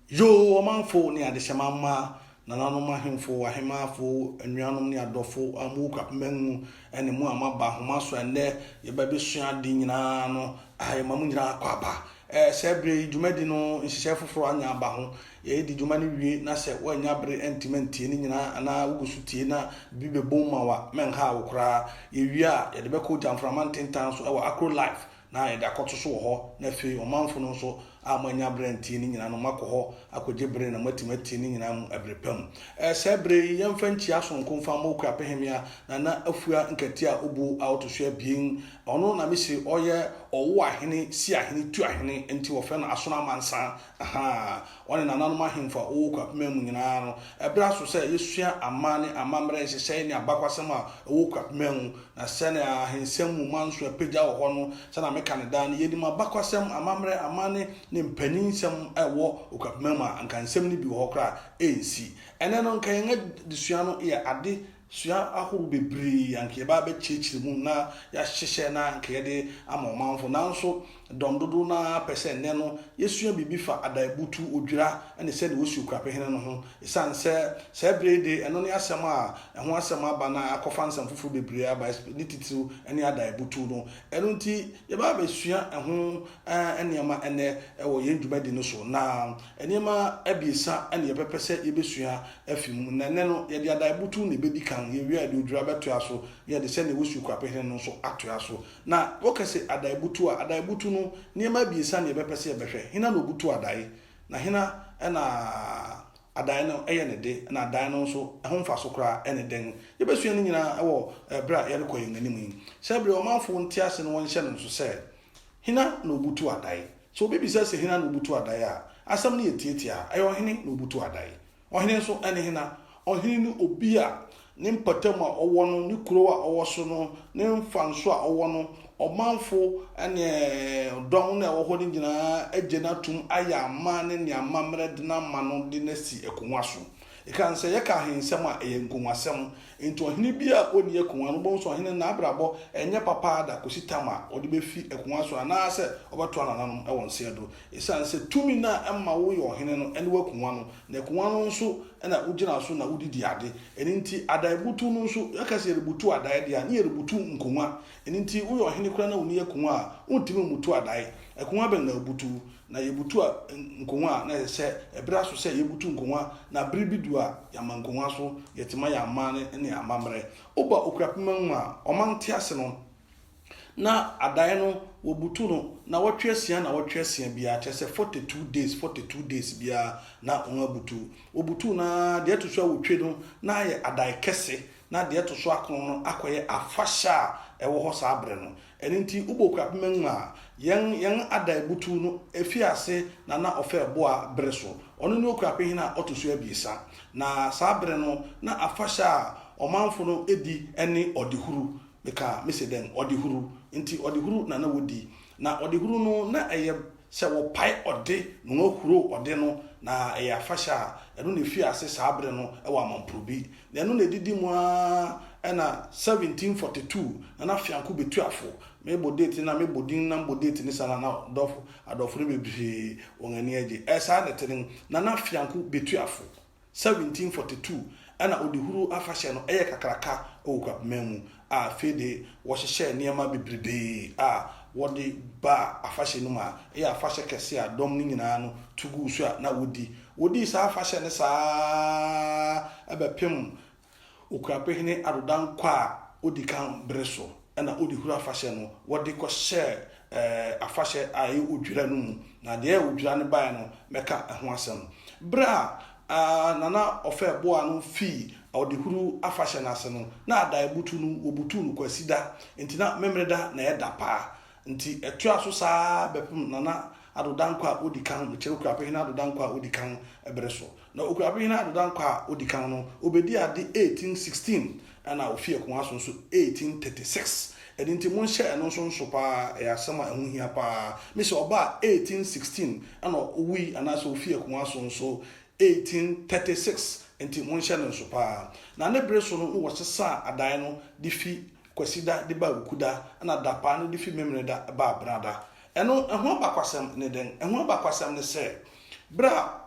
Yo, Omanfo ni Adeshamama, Nananoma himfo, Ahimafo, and Yanum ni Adofo, Akuapem, and the Muamaba, Humaso, and there, your baby Shan Dinano, I Mamuna Quapa. Sebre, Jumedino, in Chef for Anya Bahu, ye did Jumani, Nasa, when Yabre Entimentina, and I Usutina, Bibe Bomawa, Menha, Cra, Ivia, the Becotan from Mountain Towns, our Akro life. Na eda koto so ho na fe omanfo no so amanya brenti ni nyina no makoho akoje bre na matimati ni nyina mu abrepam sebre yemfa nchi asonko mfa mo kwa pehemia na afua nkatia obu auto so abien ono na mesi oye owo ahene si ahene tu ahene enti wo fe na asona mansa aha one na nanu mahemfa owo kwa pemam nyina no ebra so se yesua amane amamre hyehyɛ ni abakwasem a owo kwa pemam na se na ahensem mu manso apagya wo ho no se na Canada ni yedi mabakwasem amamre amane ne mpaninsem ewo okapema ankansem ni bi ho kra ensi ene no nkan nga disua no ye ade sua ahoro bebre anke ba be chichiri mu na ya hyehye na anke de amomanfo nanso domdodo na pese ne no yesua bibi fa Adaebutuw odwira ene se de wosu okapehene no ho isan se brede eno ne asem a ho asem aba na akofa nsem fufu bebre aba nititu ene Adaebutuw no eno nti ye ba be sua ho enema ene ewo ye dwumadi no so na enema abiesa ene ye pepese ye besua afimu na ne no ye de Adaebutuw ne bedi kan ye wi ade odwira beto aso ye de se ne wosu okapehene no so ato aso na wokase Adaebutuw no niema biesa ne bepese ye behwe hina no butu adae na hina na adae no eye ne de na adae no so ho mfa so kra ene den ye besua ne nyina ewo bra ye rekọ yengani sebre omanfo ntiase no won hye no so se hina no butu adae so bibi se hina no butu adae a asam ne yetietia ayo hine no butu adae ohine so ene hina ohine no obi a ne mpatam a owo no ne kuro a owo so no ne mfanso a owo no omanfo ene don na wo ho ni nyina agena tum aya amane ne amamre de na mano de nasi ekonwa so e kan se ye ka hensem a yenkonwasem into ohene bi a oni ekonwa no bon so ohene na abrabo enye papa da kositama odi be fi ekonwa so ana se obeto ananam e won se do e san se tumi na emma wo ye ohene no ene wakonwa no na ekonwa no nso na ugina so na udidi ade eni nti Adaebutuw no nso yakase rebutu adae dia na rebutu nkonwa eni nti wo ye ohene kura na oni ekonwa a untimi mutu adae ekonwa ben na butu na yebutu nkonwa na se ebra so se yebutu nkonwa na bribidu a yamankonwa so yetima ya amane ne amamre oba Akuapem a omante ase no na adae no wobutu no na watwesia bia chese 42 days bia na onabutu obutu na de to so wotwe no na ye adae kese na de to so akon no akoye afasha ewo ho sa abre no eni nti Akuapem a yen Adaebutuw no efiase na ofe boa breso ono ne Akuapem na otoso abiesa na sa abre no na afasha omanfo no edi ene odihuru beka meseden odihuru nti odihuru na wodi na odihuru no na eye se wo pai ode no huru ode no na eye afasha eno ne fiase sa abre no e wa mamprobi na eno ne didi mu a na 1742 na fianku betu afo mebo date na mebo din na mbo date ni sana na adofo ne bebi wongani age esa netin na fianku betu afo 1742 ana odihuru afasha no eye kakraka Akuapem a fede wo hyehye niema bebrebe a wodi ba afashe no ma eye afashe kese a dom ni nyina no tugu so a na wodi sa afashe ne sa abepem Akuapem adodan kwa odikan breso ana odihuru afashe no wodi ko share afashe ayi odwira no mu na de odwira ne bae no meka ho asem bra nana ofe boa no fi odihuru afashe na ase no na Adaebutuw no obutu no kwasida nti na memreda na eda pa nti etu aso saa bepem nana adodan kwa odikan kire Akuapem adodan kwa odikan ebreso na Akuapem adodan kwa odikan no obedi ade 1816 ana ofi ekonwa so 1836 edinti monhye eno so pa yasema ehuhia pa mese oba 1816 ana owi ana so ofi ekonwa so 1836 enti monhye no so pa na ne breso no wo sesa adae no difi kwasida de ba ukuda ana dapa no difi memreda ba brada eno eho bakwasem ne den eho bakwasem ne se bra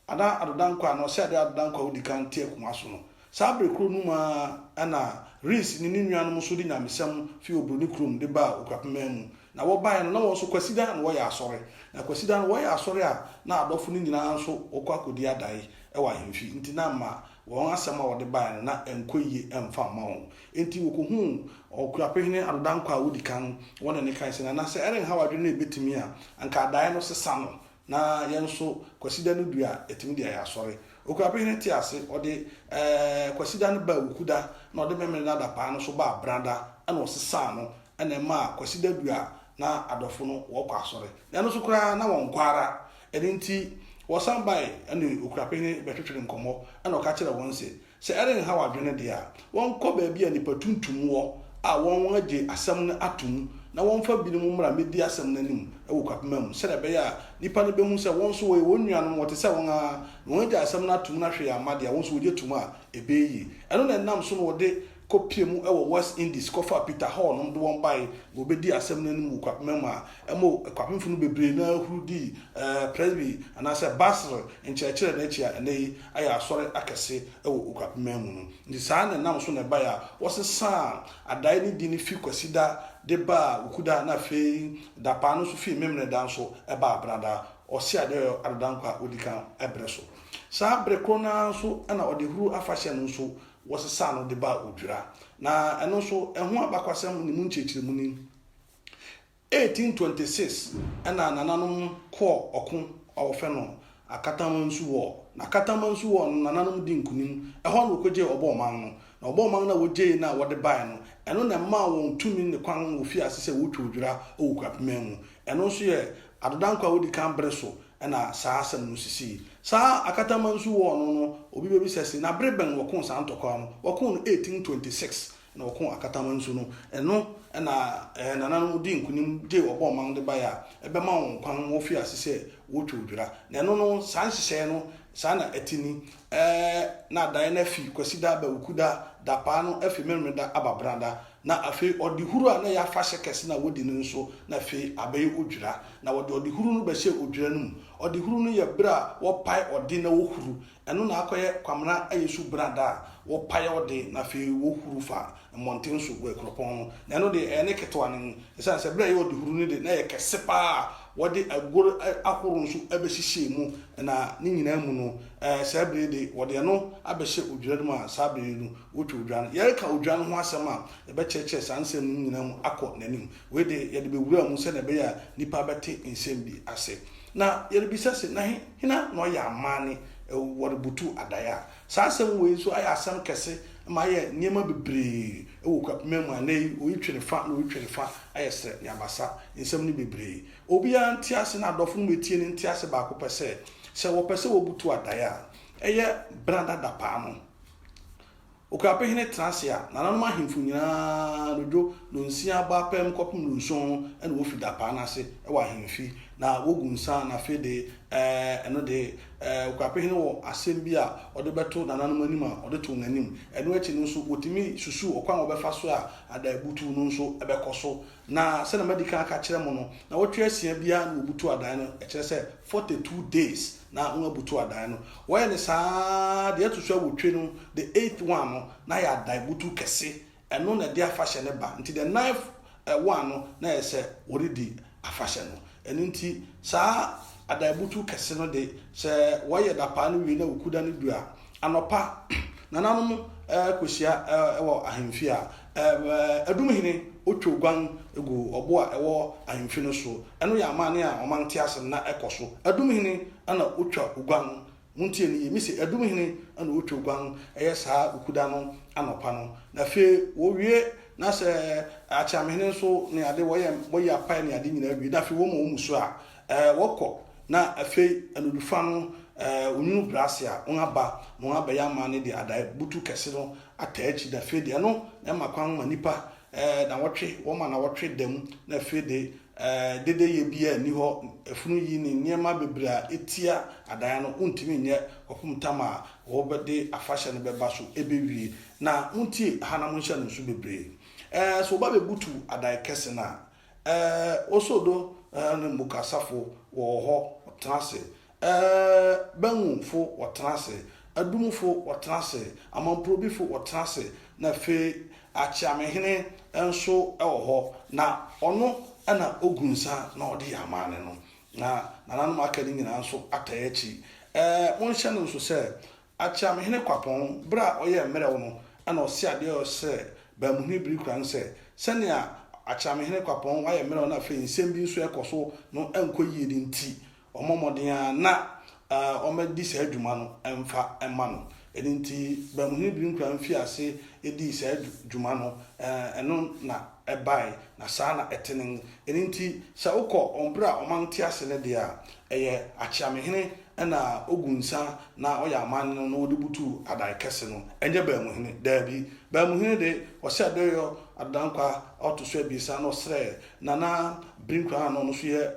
ada adodankwa no se ade adodankwa odi kan tie kuma so no saa bre kro no ma ana ris ni nuanom so di nyamesam fi obroni krom de ba Akuapem mu na wo bae no na wo so kwasida na wo ya asore na kwasida no wo ya asore a na adofo ni nyina so okwa kodi adai wa hemfi nti na ma won asema wo de bae na enkoyi emfa ma wo nti wo ko hu Akuapem adodankwa odi kan wona ne kan se na se eren hawadwe na ebetimi a anka adai no sesa no na yenso kwasida no dua etimi dia ya asore Akuapem ti ase ode kwasida no ba ukuda na ode memre na da pa no so ba branda ana osesa no ana ma kwasida dua na adofo no wo kwa asore na no so kura na won kwara edinti wosan bai ani Akuapem betwetwe nkomo ana ka kire won se eren hawadwene dia won ko ba bia ni patuntum wo a won age asam na atum na won fa bi no mra medi asam nanim Akuapem se da be ya nipa no be hu se won so we won nuanom wote se won a won age asam na atum na hwe ya made a won so oje tuma ebeyi eno na nam so no wode kopie mu ewo West Indies kofa Peter Hall no do won bai go be di asem nanim Akuapem a emo Akuapem fu no bebre na hudi presby anase basre enchechere na echia enei aya asore akese ewo Akuapem mu no ndi saa na nam so na bai a wosesa adai ni di ni fi kwasida de ba ukuda na fe da pa no so fi memne dan so eba brada osi ade adodankwa odika ebreso saa brekona so ana ode huru afahye no so wosesa no de ba odwira na eno so eho abakwasem ni mu nchechire mu ni 1826 ana nananom ko okun owofe no akatamansu wo na akatamansu wo nananom di nkunim eho no koje oboman no na oboman na woje na wode bai no eno na ma won tumi ne kwan wo fi asese wo twodwira Akuapem mu eno so ye adodankwa wodi kan breso na saa asem no sisi saa akatamansu wo no obi bebi sese na breben wokon saa ntokwa no wokon 1826 na wokon akatamansu no eno na nananom di nkunim je oboman de baya ebe ma won kwan wo fi asese wo twodwira na eno no saa nhyehyɛ no saa na etini na dan na fi kwasida ba ukuda da pa no afi memreda ababranda na afi odihuru a na ya fashe kese na wodi nso na afi abayi odwira na wodi odihuru no ba hye odwira no odihuru no ye bra wo pai odi na wo huru eno na akoye kwamra ayesu branda wo pai odi na afi wo huru fa monten so go Akropong na eno de ene keto anen esan se bra ye odihuru no de na ye kese pa wode agoro akoro nso abehihye mu na ni nyina mu no sabre de wode no abehye odwira mu a sabre no wotwe odwira ye ka odwira no ho asem a ebecheche sansem nyina mu akọ nanim we de ye de bewura mu se na be ya nipa bete nsem bi ase na ye de bisase na hina no ya amane Adebutuw adaya sansem we so aya asem kese ma ye niema bebre Akuapem mu anei oyitwere fa na oyitwere fa ayese yabasa nsem ni bebre obi an tiase na adofo no metie ni tiase ba ko pese se wo pese wo butu adaya eye branda da pa no Akuapem transia na nanom ahemfu nyina nodo no nsia ba pem kopum no nson ene wo fi da pa na se e wa ahemfi na wogunsa na fe de eno de Akuapem wo asem bi a ode beto na nanom anim a ode to nganim eno achi no so wotimi susu okwan obefa so a Adaebutuw no so ebekoso na se na medical aka kire mo no na wotwe asia bia na obutu adan no e kire se 42 days na Abutuw adan no wo ne saa de atoso wotwe no the 8th one no na ya Adaebutuw kese eno na de afahye ne ba nti the 9th one no na yese already afahye no eno nti saa Adaebutuw kese no de se woye da pa no wi na okuda no dua anopa nananom kosia ewo ahemfi a adumhene otwogwan egu obo a ewo ahemfi no so eno ya amane a omante asem na ekoso adumhene ana otwa ogwan muntie ni yemisi adumhene ana otwogwan eye saa okuda no anopa no na fe wo wie na se achamhene so ne ade woye apai ne ade nyina wi na fe wo mo muso a wokọ na afi anudufa no onyu brasia onaba mo aba ya ma ne de Adaebutuw kese no ataachi da fe de no na makwan ma nipa na wotwe wo ma na wotwe dem na fe de dede ye bia ni ho afunu yi ni niema bebra etia adan no untimi nye kopum tama wo bede afahye no beba so ebewie na untie hana mo hye no so bebre so ba bebutu adan kese na osodo ne mukasafo wo ho trase Bangufo watrase, Adumfo watrase, Amamprobifo watrase, na fe Akyamehene enso ewo na ono ana ogunsa na odi amane no na nananom akadi nyina nso atayechi wonhye no nso se Akyamehene Akuapem bra oye mere wo no ana osi ade o se bamuhne biri kran se senia Akyamehene Akuapem waye mere wo na fe nsem bi nso ekoso no enkoyie di nti omomoden na omedi se adwuma no emfa emma no eninti bamuhne biri kran fi ase edi se adwuma no eno na ebai na sana etenen eninti sa ukọ ombra omanti ase ne dia eye Akyamehene na ogunsa na oya aman no Adebutuw Adaekese no enye bamuhene dabi bamuhene de ose adeyo adankwa otoso abisa no sre na brinkwa no so ye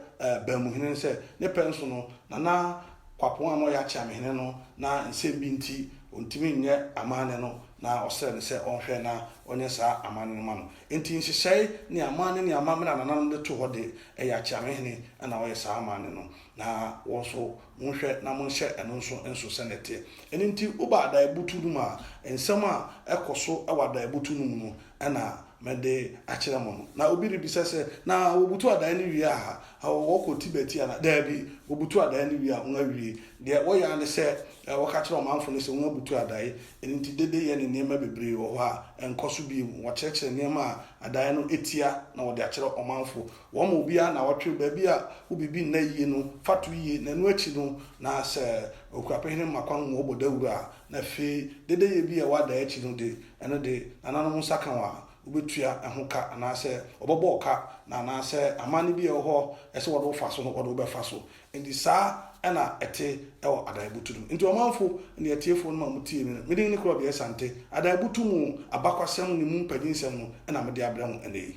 bamuhene se ne penso no na Akuapem no ya Akyamehene no na nsem bi nti ontimi nye amane no na osere ne se onhwe na onye sa amane no ma no enti nhyehyai ne amane ne amamena nanan de to hode eya Akyamehene na oye sa amane no na wonso monhwe na monhye eno nso senete enti uba Adaebutuw no ma ensem a ekoso ewa Adaebutuw no mu no na mede akyere mo na obi ribisa se na obutu adan ni wi a wo tibeti na dabi obutu adan ni wi a unga wi de wo ya ne se wo ka kyere omanfo ne se unga butu adan enti dede ye ne niema bebre wo ha enkoso bi wo kyerɛkyerɛ niema adan no etia na wo de akyere omanfo wo ma obi a na wotwe ba bi a obibi na yie no fatu yie na no achi no na se Akuapem makwan wo bodawura na fe dede ye bi a wada achi no de eno de ananom saka wa ubetua ehoka anase oboboka na anase amane bi eho ese wodo faso no wodo befaso ndi saa ena ete ewo Adaebutuw ndi omanfo ne etiefo no mamutie ni medin ni Krobea Asante Adaebutuw mu abakwasem ni mu mpadinsem no ena mede abra mu ene